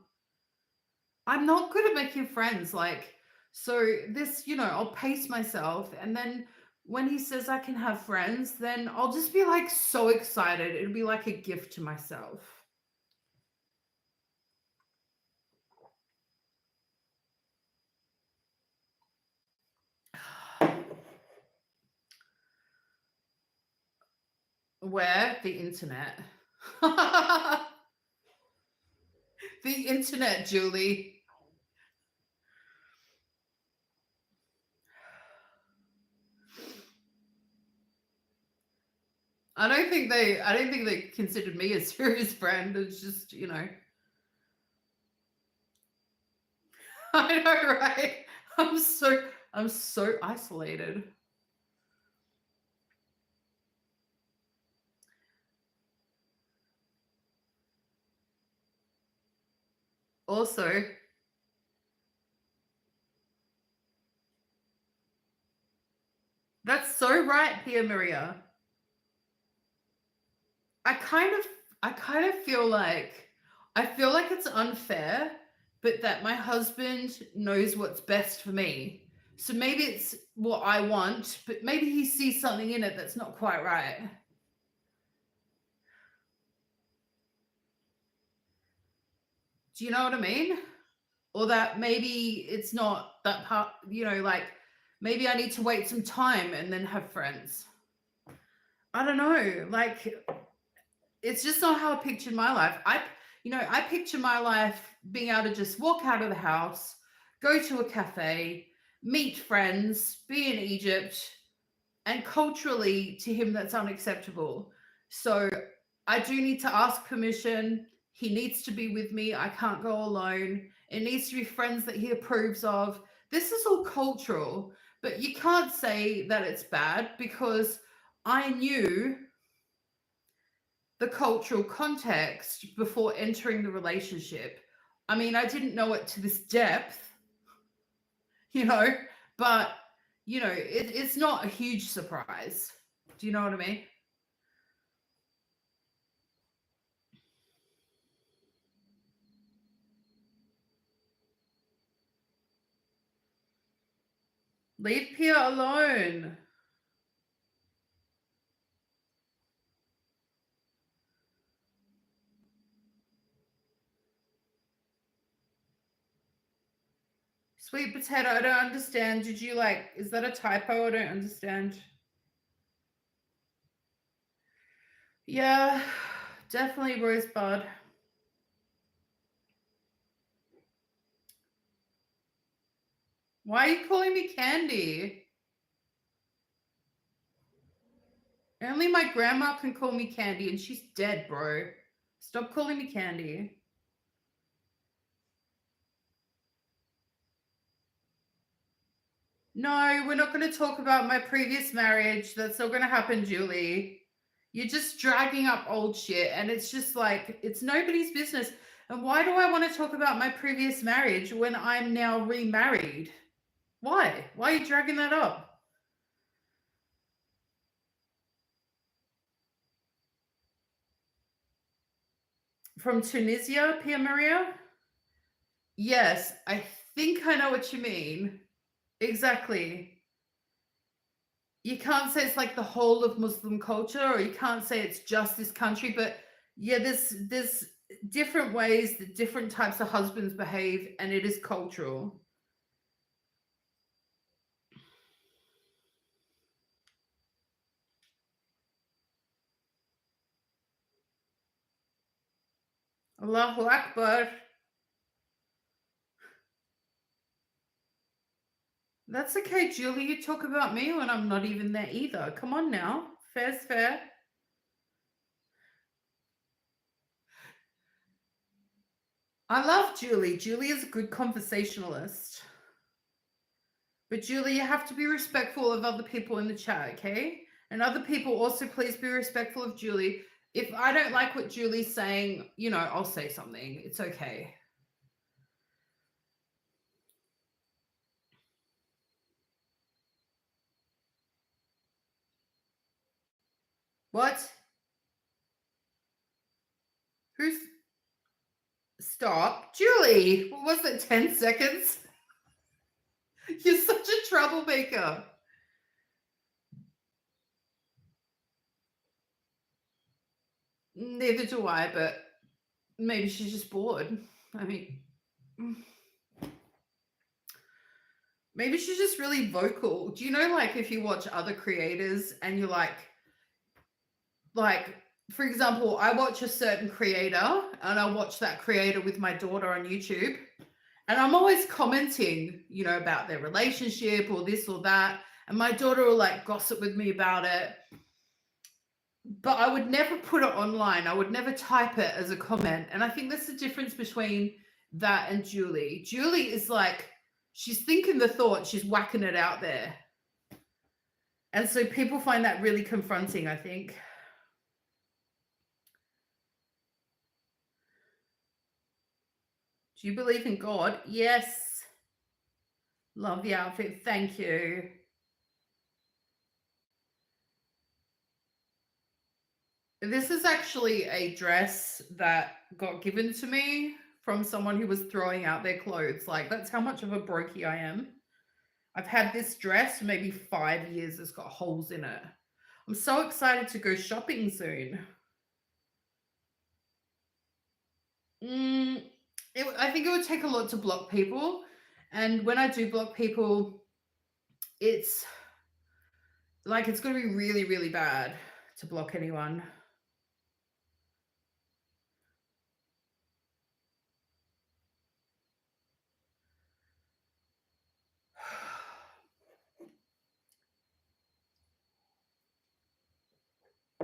S1: I'm not good at making friends. Like, so this, I'll pace myself. And then when he says I can have friends, then I'll just be like so excited. It'll be like a gift to myself. Where? The internet. The internet, Joolee. I don't think they considered me a serious friend. It's just, I know, right? I'm so isolated. Also, that's so right, Pia Maria. I kind of feel like it's unfair, but that my husband knows what's best for me. So maybe it's what I want, but maybe he sees something in it that's not quite right. Do you know what I mean? Or that maybe it's not that part, like maybe I need to wait some time and then have friends. I don't know. Like, it's just not how I pictured my life. I picture my life being able to just walk out of the house, go to a cafe, meet friends, be in Egypt, and culturally to him that's unacceptable. So I do need to ask permission. He needs to be with me. I can't go alone. It needs to be friends that he approves of. This is all cultural, but you can't say that it's bad because I knew the cultural context before entering the relationship. I mean, I didn't know it to this depth, but it's not a huge surprise. Do you know what I mean? Leave Pia alone. Sweet potato, I don't understand. Did you is that a typo? I don't understand. Yeah, definitely Rosebud. Why are you calling me Candy? Only my grandma can call me Candy and she's dead, bro. Stop calling me Candy. No, we're not going to talk about my previous marriage. That's not going to happen, Joolee. You're just dragging up old shit, and it's just it's nobody's business. And why do I want to talk about my previous marriage when I'm now remarried? Why? Why are you dragging that up? From Tunisia, Pia Maria? Yes, I think I know what you mean. Exactly. You can't say it's like the whole of Muslim culture, or you can't say it's just this country, but yeah, there's different ways that different types of husbands behave, and it is cultural. Allahu Akbar. That's okay, Julie. You talk about me when I'm not even there either. Come on now. Fair's fair. I love Julie. Julie is a good conversationalist. But Julie, you have to be respectful of other people in the chat, okay? And other people also please be respectful of Julie. If I don't like what Julie's saying, I'll say something. It's okay. What? Who's... Stop. Julie, what was it, 10 seconds? You're such a troublemaker. Neither do I, but maybe she's just bored. I mean, maybe she's just really vocal. Do you know, if you watch other creators and you're like, for example, I watch a certain creator and I watch that creator with my daughter on YouTube, and I'm always commenting, about their relationship or this or that. And my daughter will gossip with me about it. But I would never put it online. I would never type it as a comment. And I think that's the difference between that and Joolee. Joolee is she's thinking the thought, she's whacking it out there. And so people find that really confronting, I think. Do you believe in God? Yes. Love the outfit. Thank you. This is actually a dress that got given to me from someone who was throwing out their clothes. Like, that's how much of a brokey I am. I've had this dress for maybe 5 years. It's got holes in it. I'm so excited to go shopping soon. I think it would take a lot to block people. And when I do block people, it's like it's going to be really, really bad to block anyone.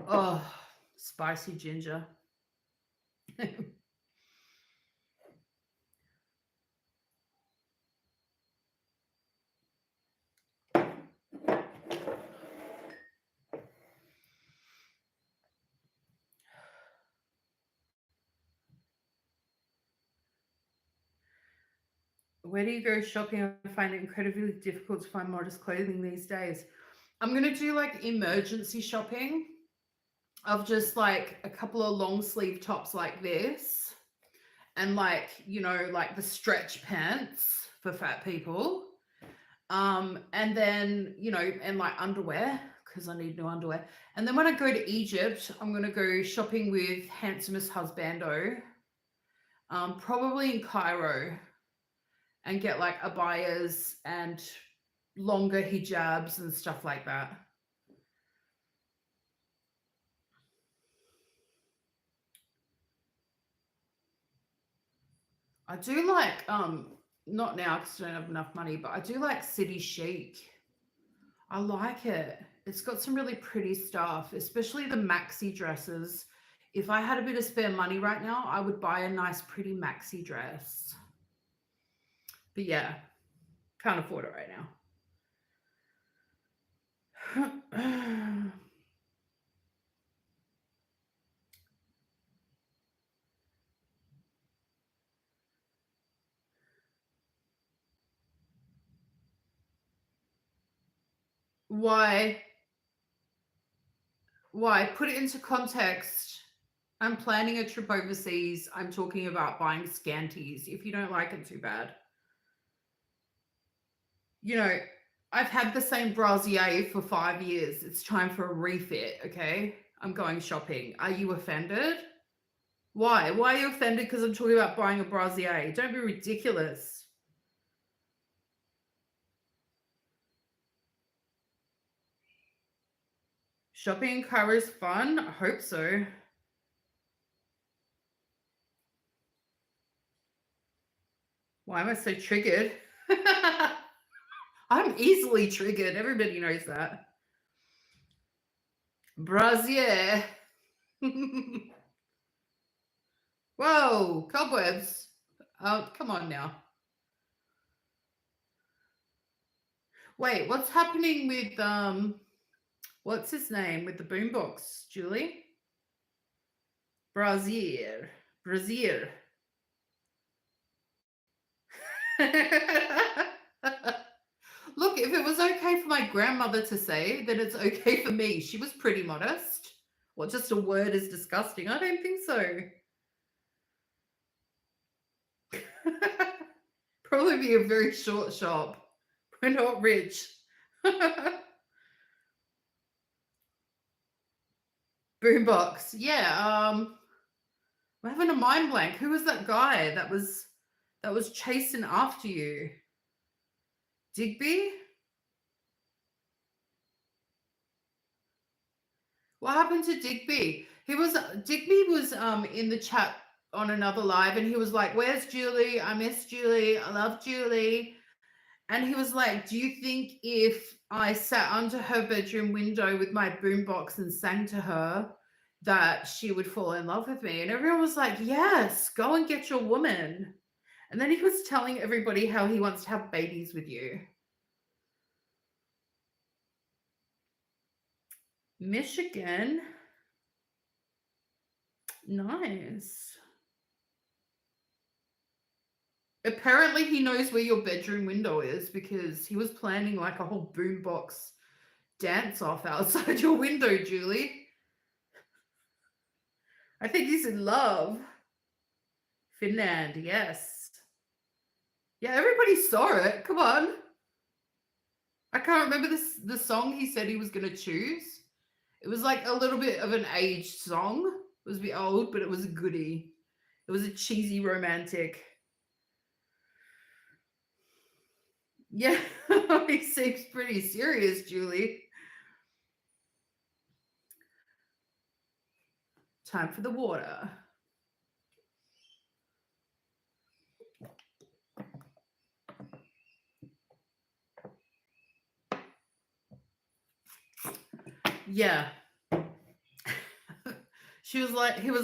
S1: Oh, spicy ginger. Where do you go shopping? I find it incredibly difficult to find modest clothing these days. I'm going to do like emergency shopping of just like a couple of long sleeve tops like this, and like, you know, like the stretch pants for fat people. And then, you know, and like underwear, because I need new underwear. And then when I go to Egypt, I'm going to go shopping with handsomest husbando, probably in Cairo, and get like abayas and longer hijabs and stuff like that. I do like, not now because I don't have enough money, but I do like city chic. I like it. It's got some really pretty stuff, especially the maxi dresses. If I had a bit of spare money right now, I would buy a nice pretty maxi dress. But yeah, can't afford it right now. Why? Why? Put it into context. I'm planning a trip overseas. I'm talking about buying scanties. If you don't like it, too bad. You know, I've had the same brassiere for 5 years. It's time for a refit, okay? I'm going shopping. Are you offended? Why? Why are you offended because I'm talking about buying a brassiere? Don't be ridiculous. Shopping in Cairo is fun? I hope so. Why am I so triggered? I'm easily triggered. Everybody knows that. Brassiere. Whoa, cobwebs. Oh, come on now. Wait, what's happening with what's his name with the boombox, Joolee? Brazier. Brazier. Look, if it was okay for my grandmother to say, then it's okay for me. She was pretty modest. What, just a word is disgusting? I don't think so. Probably be a very short shop. We're not rich. Boombox. Yeah, we're having a mind blank. Who was that guy that was chasing after you? Digby? What happened to Digby? Digby was in the chat on another live, and he was like, "Where's Joolee? I miss Joolee. I love Joolee." And he was like, "Do you think if I sat under her bedroom window with my boombox and sang to her, that she would fall in love with me?" And everyone was like, "Yes, go and get your woman." And then he was telling everybody how he wants to have babies with you. Michigan. Nice. Apparently he knows where your bedroom window is because he was planning like a whole boombox dance off outside your window, Joolee. I think he's in love. Finland, yes. Yeah, everybody saw it. Come on. I can't remember the song he said he was going to choose. It was like a little bit of an aged song. It was a bit old, but it was a goodie. It was a cheesy romantic. Yeah, he seems pretty serious, Joolee. Time for the water. Yeah. He was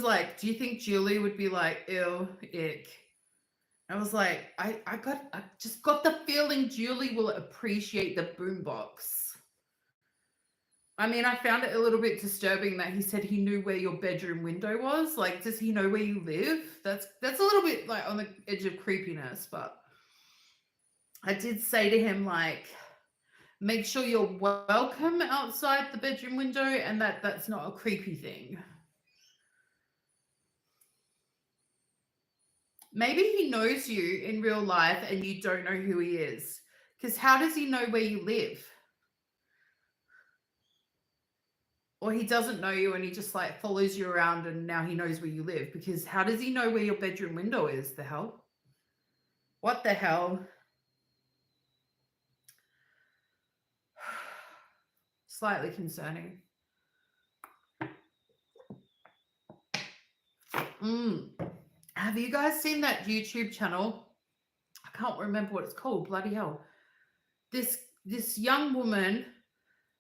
S1: like, do you think Joolee would be like, ew, ick? I was like, I just got the feeling Joolee will appreciate the boombox. I mean, I found it a little bit disturbing that he said he knew where your bedroom window was. Like, does he know where you live? That's a little bit like on the edge of creepiness, but I did say to him, like, make sure you're welcome outside the bedroom window and that's not a creepy thing. Maybe he knows you in real life and you don't know who he is. Because how does he know where you live? Or he doesn't know you and he just like follows you around and now he knows where you live. Because how does he know where your bedroom window is? The hell? What the hell? Slightly concerning. Have you guys seen that YouTube channel? I can't remember what it's called. Bloody hell. This young woman,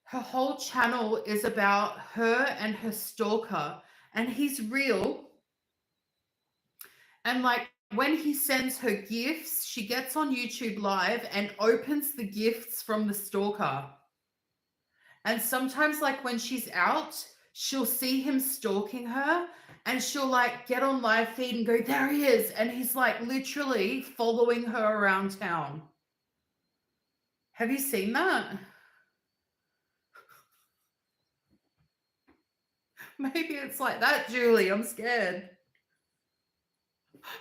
S1: her whole channel is about her and her stalker. And he's real. And like when he sends her gifts, she gets on YouTube Live and opens the gifts from the stalker. And sometimes like when she's out, she'll see him stalking her and she'll like get on live feed and go, there he is. And he's like literally following her around town. Have you seen that? Maybe it's like that, Joolee. I'm scared.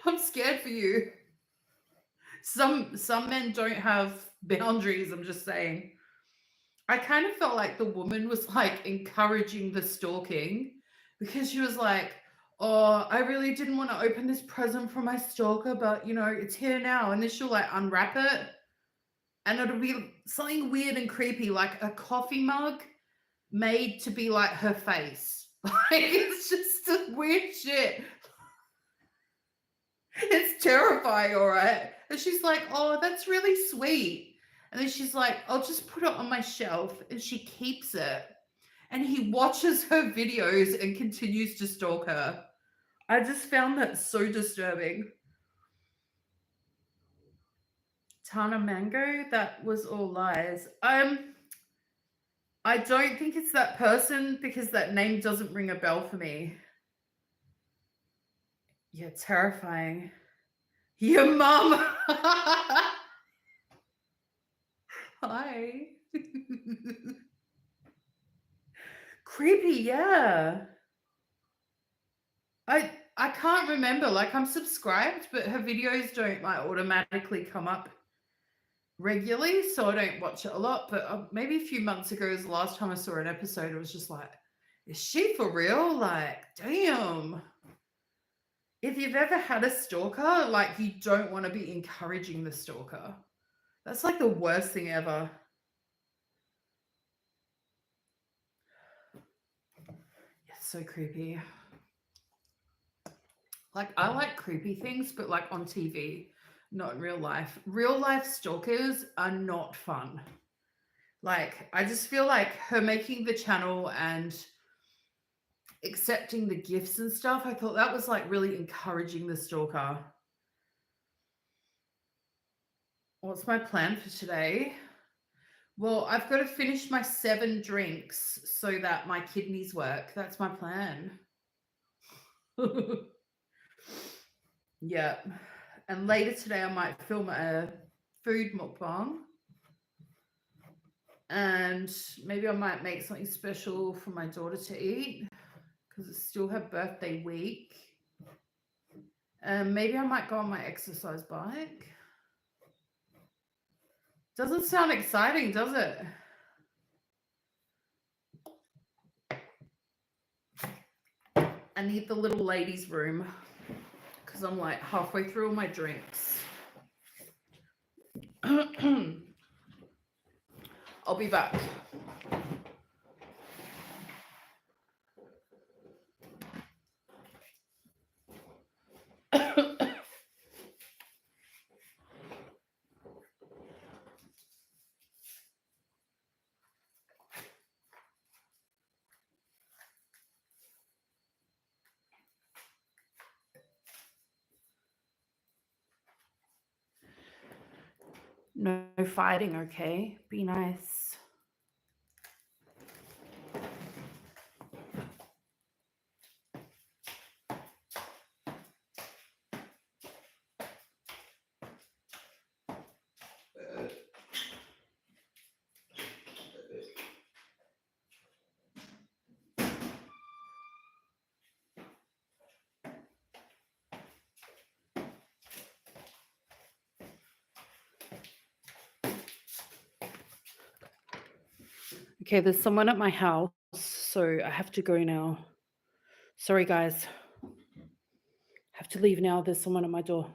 S1: I'm scared for you. Some men don't have boundaries, I'm just saying. I kind of felt like the woman was like encouraging the stalking because she was like, oh, I really didn't want to open this present for my stalker, but you know, it's here now. And then she'll like unwrap it and it'll be something weird and creepy, like a coffee mug made to be like her face. Like it's just weird shit. It's terrifying, all right. And she's like, oh, that's really sweet. And then she's like, I'll just put it on my shelf. And she keeps it. And he watches her videos and continues to stalk her. I just found that so disturbing. Tana Mango, that was all lies. I don't think it's that person because that name doesn't ring a bell for me. Yeah, terrifying. Your mum. Hi. Creepy, yeah. I can't remember. Like I'm subscribed, but her videos don't like automatically come up regularly, so I don't watch it a lot. But maybe a few months ago was the last time I saw an episode. It was just like, is she for real? Like, damn. If you've ever had a stalker, like you don't want to be encouraging the stalker. That's like the worst thing ever. It's so creepy. Like I like creepy things, but like on TV, not in real life. Real life stalkers are not fun. Like I just feel like her making the channel and accepting the gifts and stuff, I thought that was like really encouraging the stalker. What's my plan for today? Well, I've got to finish my 7 drinks so that my kidneys work. That's my plan. Yeah. And later today, I might film a food mukbang. And maybe I might make something special for my daughter to eat because it's still her birthday week. And maybe I might go on my exercise bike. Doesn't sound exciting, does it? I need the little ladies' room because I'm like halfway through all my drinks. I'll be back. No fighting, okay? Be nice. Okay, there's someone at my house, so I have to go now. Sorry, guys. I have to leave now. There's someone at my door.